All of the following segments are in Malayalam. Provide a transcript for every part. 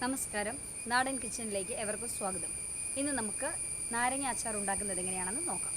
നമസ്കാരം, നാടൻ കിച്ചണിലേക്ക് എവർക്കും സ്വാഗതം. ഇന്ന് നമുക്ക് നാരങ്ങ അച്ചാർ ഉണ്ടാക്കുന്നത് എങ്ങനെയാണെന്ന് നോക്കാം.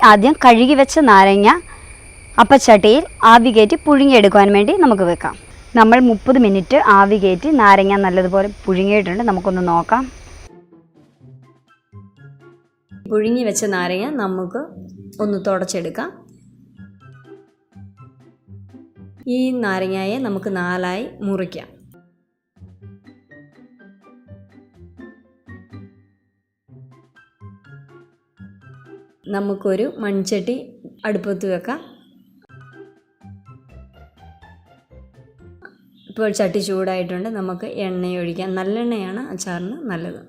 ആദ്യം കഴുകി വെച്ച നാരങ്ങ അപ്പച്ചട്ടിയിൽ ആവി കയറ്റി പുഴുങ്ങിയെടുക്കുവാൻ വേണ്ടി നമുക്ക് വെക്കാം. നമ്മൾ 30 മിനിറ്റ് ആവി കയറ്റി നാരങ്ങ നല്ലതുപോലെ പുഴുങ്ങിയിട്ടുണ്ട്. നമുക്കൊന്ന് നോക്കാം. പുഴുങ്ങി വെച്ച നാരങ്ങ നമുക്ക് ഒന്ന് തുടച്ചെടുക്കാം. ഈ നാരങ്ങയെ നമുക്ക് 4ആയി മുറിക്കാം. നമുക്കൊരു മൺചട്ടി അടുപ്പത്ത് വെക്കാം. ഇപ്പോൾ ചട്ടി ചൂടായിട്ടുണ്ട്. നമുക്ക് എണ്ണ ഒഴിക്കാം. നല്ലെണ്ണയാണ് അച്ചാറിന് നല്ലത്.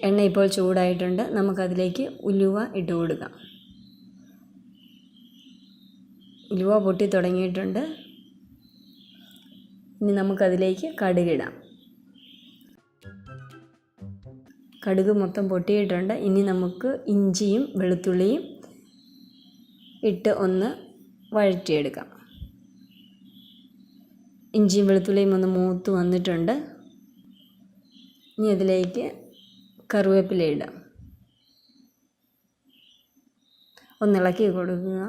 എണ്ണ ഇപ്പോൾ ചൂടായിട്ടുണ്ട്. നമുക്കതിലേക്ക് ഉലുവ ഇട്ട് കൊടുക്കാം. ഉലുവ പൊട്ടി തുടങ്ങിയിട്ടുണ്ട്. ഇനി നമുക്കതിലേക്ക് കടുകിടാം. കടുക് മൊത്തം പൊട്ടിയിട്ടുണ്ട്. ഇനി നമുക്ക് ഇഞ്ചിയും വെളുത്തുള്ളിയും ഇട്ട് ഒന്ന് വഴറ്റിയെടുക്കാം. ഇഞ്ചിയും വെളുത്തുള്ളിയും ഒന്ന് മൂത്ത് വന്നിട്ടുണ്ട്. ഇനി അതിലേക്ക് കറിവേപ്പില ഇടാം. ഒന്നിളക്കി കൊടുക്കുക.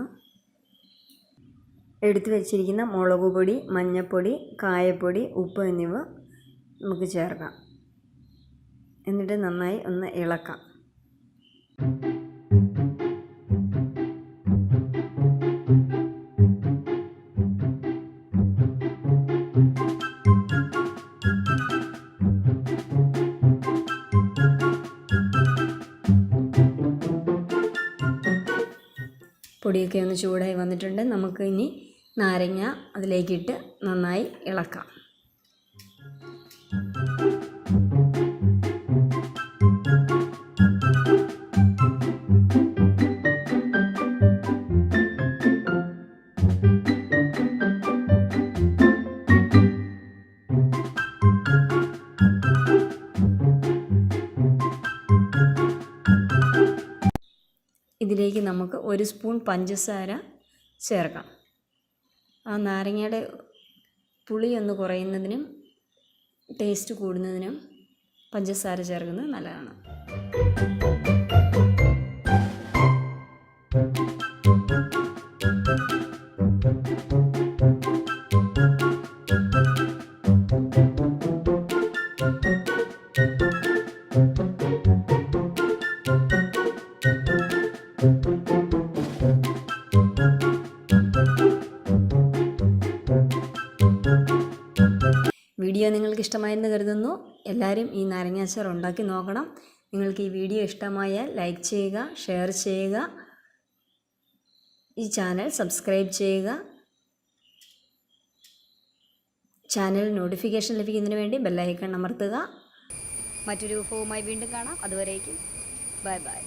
എടുത്തു വച്ചിരിക്കുന്ന മുളക് പൊടി, മഞ്ഞൾപ്പൊടി, കായപ്പൊടി, ഉപ്പ് എന്നിവ നമുക്ക് ചേർക്കാം. എന്നിട്ട് നന്നായി ഒന്ന് ഇളക്കാം. പൊടിയൊക്കെ ഒന്ന് ചൂടായി വന്നിട്ടുണ്ട്. നമുക്ക് ഇനി നാരങ്ങ അതിലേക്കിട്ട് നന്നായി ഇളക്കാം. ഇതിലേക്ക് നമുക്ക് 1 സ്പൂൺ പഞ്ചസാര ചേർക്കാം. ആ നാരങ്ങയുടെ പുളി ഒന്ന് കുറയുന്നതിനും ടേസ്റ്റ് കൂടുന്നതിനും പഞ്ചസാര ചേർക്കുന്നത് നല്ലതാണ്. വീഡിയോ നിങ്ങൾക്ക് ഇഷ്ടമായെന്ന് കരുതുന്നു. എല്ലാവരും ഈ നാരങ്ങ അച്ചാർ ഉണ്ടാക്കി നോക്കണം. നിങ്ങൾക്ക് ഈ വീഡിയോ ഇഷ്ടമായാൽ ലൈക്ക് ചെയ്യുക, ഷെയർ ചെയ്യുക, ഈ ചാനൽ സബ്സ്ക്രൈബ് ചെയ്യുക. ചാനൽ നോട്ടിഫിക്കേഷൻ ലഭിക്കുന്നതിന് വേണ്ടി ബെൽ ഐക്കൺ അമർത്തുക. മറ്റൊരു വിഭവവുമായി വീണ്ടും കാണാം. അതുവരേക്കും ബൈ ബൈ.